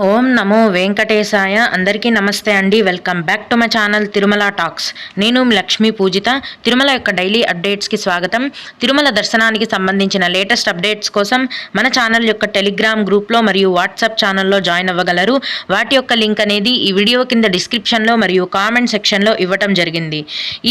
ఓం నమో వెంకటేశాయ. అందరికీ నమస్తే అండి. Welcome back to my channel Tirumala talks. నేను లక్ష్మీ పూజిత. తిరుమల యొక్క డైలీ అప్డేట్స్కి స్వాగతం. తిరుమల దర్శనానికి సంబంధించిన లేటెస్ట్ అప్డేట్స్ కోసం మన ఛానల్ యొక్క టెలిగ్రామ్ గ్రూప్లో మరియు వాట్సాప్ ఛానల్లో జాయిన్ అవ్వగలరు. వాటి యొక్క లింక్ అనేది ఈ వీడియో కింద డిస్క్రిప్షన్లో మరియు కామెంట్ సెక్షన్లో ఇవ్వటం జరిగింది.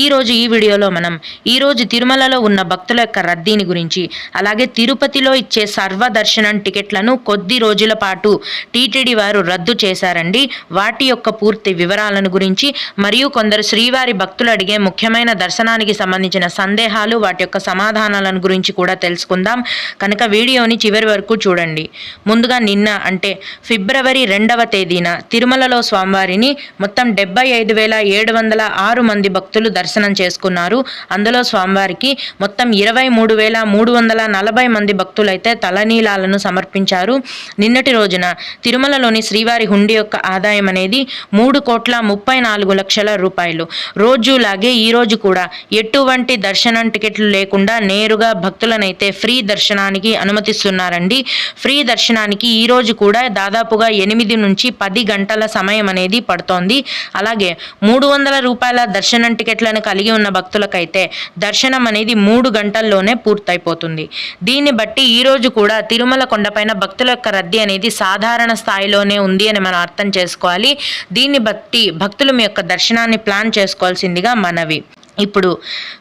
ఈరోజు ఈ వీడియోలో మనం ఈరోజు తిరుమలలో ఉన్న భక్తుల యొక్క రద్దీని గురించి, అలాగే తిరుపతిలో ఇచ్చే సర్వదర్శనం టికెట్లను కొద్ది రోజుల పాటు టీటీడీ వారు రద్దు చేశారండి. వాటి యొక్క పూర్తి వివరాలను గురించి మరియు కొందరు శ్రీవారి భక్తులు అడిగే ముఖ్యమైన దర్శనానికి సంబంధించిన సందేహాలు, వాటి యొక్క సమాధానాలను గురించి కూడా తెలుసుకుందాం. కనుక వీడియోని చివరి వరకు చూడండి. ముందుగా నిన్న అంటే ఫిబ్రవరి 2వ తేదీన తిరుమలలో స్వామివారిని మొత్తం 75,706 మంది భక్తులు దర్శనం చేసుకున్నారు. అందులో స్వామివారికి మొత్తం 23,340 మంది భక్తులైతే తలనీలాలను సమర్పించారు. నిన్నటి రోజున తిరుమలలో శ్రీవారి హుండీ యొక్క ఆదాయం అనేది 3,34,00,000 రూపాయలు. రోజులాగే ఈ రోజు కూడా ఎటువంటి దర్శనం టికెట్లు లేకుండా నేరుగా భక్తులనైతే ఫ్రీ దర్శనానికి అనుమతిస్తున్నారండి. ఫ్రీ దర్శనానికి ఈ రోజు కూడా దాదాపుగా 8 నుంచి 10 గంటల సమయం అనేది పడుతోంది. అలాగే 300 రూపాయల దర్శనం టికెట్లను కలిగి ఉన్న భక్తులకైతే దర్శనం అనేది 3 గంటల్లోనే పూర్తయిపోతుంది. దీన్ని బట్టి ఈ రోజు కూడా తిరుమల కొండపైన భక్తుల యొక్క రద్దీ అనేది సాధారణ స్థాయిలోనే ఉంది అని మనం అర్థం చేసుకోవాలి. దీన్ని బట్టి భక్తులు మీ యొక్క దర్శనాన్ని ప్లాన్ చేసుకోవాల్సిందిగా మనవి. ఇప్పుడు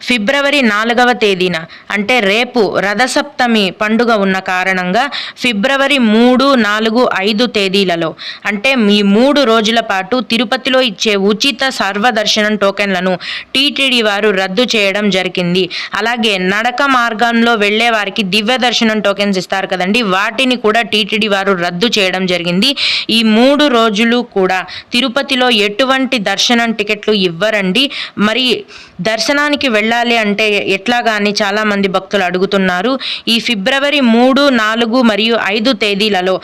ఫిబ్రవరి 4వ తేదీన అంటే రేపు రథసప్తమి పండుగ ఉన్న కారణంగా ఫిబ్రవరి 3, 4, 5 తేదీలలో అంటే ఈ 3 రోజుల పాటు తిరుపతిలో ఇచ్చే ఉచిత సర్వదర్శనం టోకెన్లను టీటీడీ వారు రద్దు చేయడం జరిగింది. అలాగే నడక మార్గంలో వెళ్లే వారికి దివ్య దర్శనం టోకెన్స్ ఇస్తారు కదండి, వాటిని కూడా టీటీడీ వారు రద్దు చేయడం జరిగింది. ఈ 3 రోజులు కూడా తిరుపతిలో ఎటువంటి దర్శనం టికెట్లు ఇవ్వరండి. మరి దర్శనానికి వెళ్ళాలి అంటే ఎట్లాగా అని చాలామంది భక్తులు అడుగుతున్నారు. ఈ ఫిబ్రవరి 3, 4 మరియు 5 తేదీలలో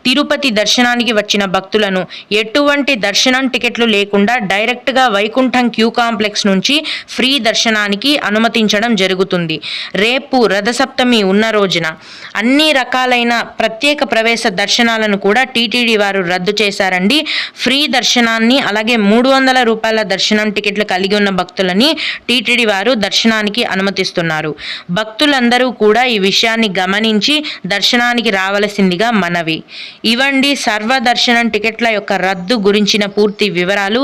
తిరుపతి దర్శనానికి వచ్చిన భక్తులను ఎటువంటి దర్శనం టికెట్లు లేకుండా డైరెక్ట్గా వైకుంఠం క్యూ కాంప్లెక్స్ నుంచి ఫ్రీ దర్శనానికి అనుమతించడం జరుగుతుంది. రేపు రథసప్తమి ఉన్న రోజున అన్ని రకాలైన ప్రత్యేక ప్రవేశ దర్శనాలను కూడా టీటీడీ వారు రద్దు చేశారండి. ఫ్రీ దర్శనాన్ని అలాగే 300 రూపాయల దర్శనం టికెట్లు కలిగి ఉన్న భక్తులని టీటీడీ వారు దర్శనానికి అనుమతిస్తున్నారు. భక్తులందరూ కూడా ఈ విషయాన్ని గమనించి దర్శనానికి రావలసిందిగా మనవి. ఇవండి సర్వదర్శనం టికెట్ల యొక్క రద్దు గురించిన పూర్తి వివరాలు.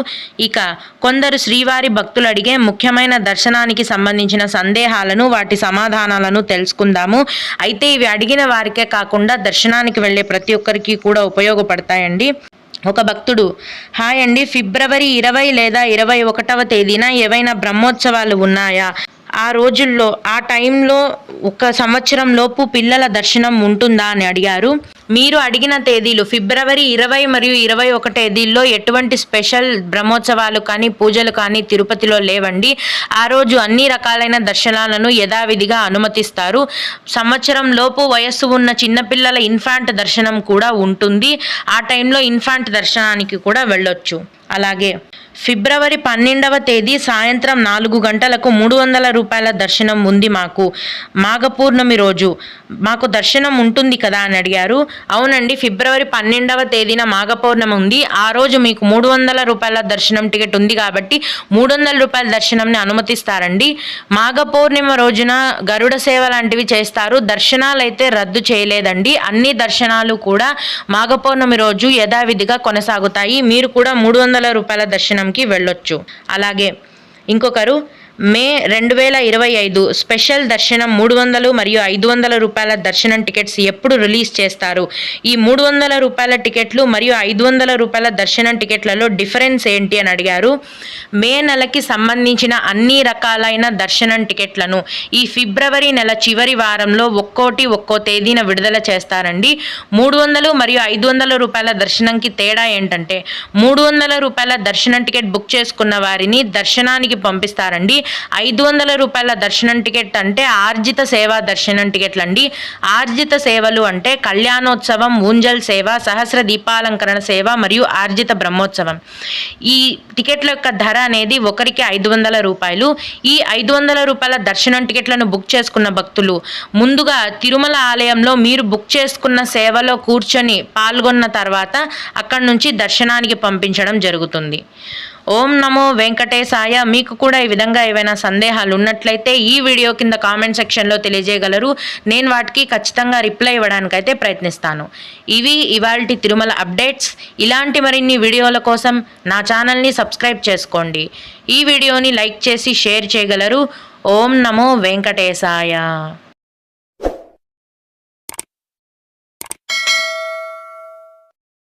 ఇక కొందరు శ్రీవారి భక్తులు అడిగే ముఖ్యమైన దర్శనానికి సంబంధించిన సందేహాలను, వాటి సమాధానాలను తెలుసుకుందాము. అయితే ఇవి అడిగిన వారికే కాకుండా దర్శనానికి వెళ్ళే ప్రతి ఒక్కరికి కూడా ఉపయోగపడతాయండి. ఒక భక్తుడు, హాయ్ అండి, ఫిబ్రవరి 20 లేదా 21వ తేదీన ఏవైనా బ్రహ్మోత్సవాలు ఉన్నాయా? ఆ రోజుల్లో ఆ టైంలో 1 సంవత్సరం లోపు పిల్లల దర్శనం ఉంటుందా అని అడిగారు. మీరు అడిగిన తేదీలు ఫిబ్రవరి 20 మరియు 21 తేదీల్లో ఎటువంటి స్పెషల్ బ్రహ్మోత్సవాలు కానీ పూజలు కానీ తిరుపతిలో లేవండి. ఆ రోజు అన్ని రకాలైన దర్శనాలను యథావిధిగా అనుమతిస్తారు. సంవత్సరం లోపు వయస్సు ఉన్న చిన్నపిల్లల ఇన్ఫాంట్ దర్శనం కూడా ఉంటుంది. ఆ టైంలో ఇన్ఫాంట్ దర్శనానికి కూడా వెళ్ళొచ్చు. అలాగే ఫిబ్రవరి 12వ తేదీ సాయంత్రం 4 గంటలకు 300 రూపాయల దర్శనం ఉంది మాకు. మాఘపూర్ణమి రోజు మాకు దర్శనం ఉంటుంది కదా అని అడిగారు. అవునండి, ఫిబ్రవరి 12వ తేదీన మాఘపౌర్ణమి ఉంది. ఆ రోజు మీకు 300 రూపాయల దర్శనం టికెట్ ఉంది కాబట్టి 300 రూపాయల దర్శనంని అనుమతిస్తారండి. మాఘపౌర్ణమి రోజున గరుడ సేవ లాంటివి చేస్తారు. దర్శనాలు అయితే రద్దు చేయలేదండి. అన్ని దర్శనాలు కూడా మాఘపౌర్ణమి రోజు యథావిధిగా కొనసాగుతాయి. మీరు కూడా 300 రూపాయల దర్శనంకి వెళ్ళొచ్చు. అలాగే ఇంకొకరు, మే 2025 స్పెషల్ దర్శనం 300 మరియు 500 రూపాయల దర్శనం టికెట్స్ ఎప్పుడు రిలీజ్ చేస్తారు? ఈ 300 రూపాయల టికెట్లు మరియు 500 రూపాయల దర్శనం టికెట్లలో డిఫరెన్స్ ఏంటి అని అడిగారు. మే నెలకి సంబంధించిన అన్ని రకాలైన దర్శనం టికెట్లను ఈ ఫిబ్రవరి నెల చివరి వారంలో ఒక్కో తేదీన విడుదల చేస్తారండి. 300 మరియు 500 రూపాయల దర్శనంకి తేడా ఏంటంటే 300 రూపాయల దర్శనం టికెట్ బుక్ చేసుకున్న వారిని దర్శనానికి పంపిస్తారండి. రూపాయల దర్శనం టికెట్ అంటే ఆర్జిత సేవా దర్శనం టికెట్లు అండి. ఆర్జిత సేవలు అంటే కళ్యాణోత్సవం, ఊంజల్ సేవ, సహస్ర దీపాలంకరణ సేవ మరియు ఆర్జిత బ్రహ్మోత్సవం. ఈ టికెట్ల యొక్క ధర అనేది ఒకరికి 500 రూపాయలు. ఈ 500 రూపాయల దర్శనం టికెట్లను బుక్ చేసుకున్న భక్తులు ముందుగా తిరుమల ఆలయంలో మీరు బుక్ చేసుకున్న సేవలో కూర్చొని పాల్గొన్న తర్వాత అక్కడి నుంచి దర్శనానికి పంపించడం జరుగుతుంది. ఓం నమో వెంకటేశాయ. మీకు కూడా ఈ విధంగా ఏవైనా సందేహాలు ఉన్నట్లయితే ఈ వీడియో కింద కామెంట్ సెక్షన్లో తెలియజేయగలరు. నేను వాటికి ఖచ్చితంగా రిప్లై ఇవ్వడానికైతే ప్రయత్నిస్తాను. ఇవి ఇవాల్టి తిరుమల అప్డేట్స్. ఇలాంటి మరిన్ని వీడియోల కోసం నా ఛానల్ని సబ్స్క్రైబ్ చేసుకోండి. ఈ వీడియోని లైక్ చేసి షేర్ చేయగలరు. ఓం నమో వెంకటేశాయ.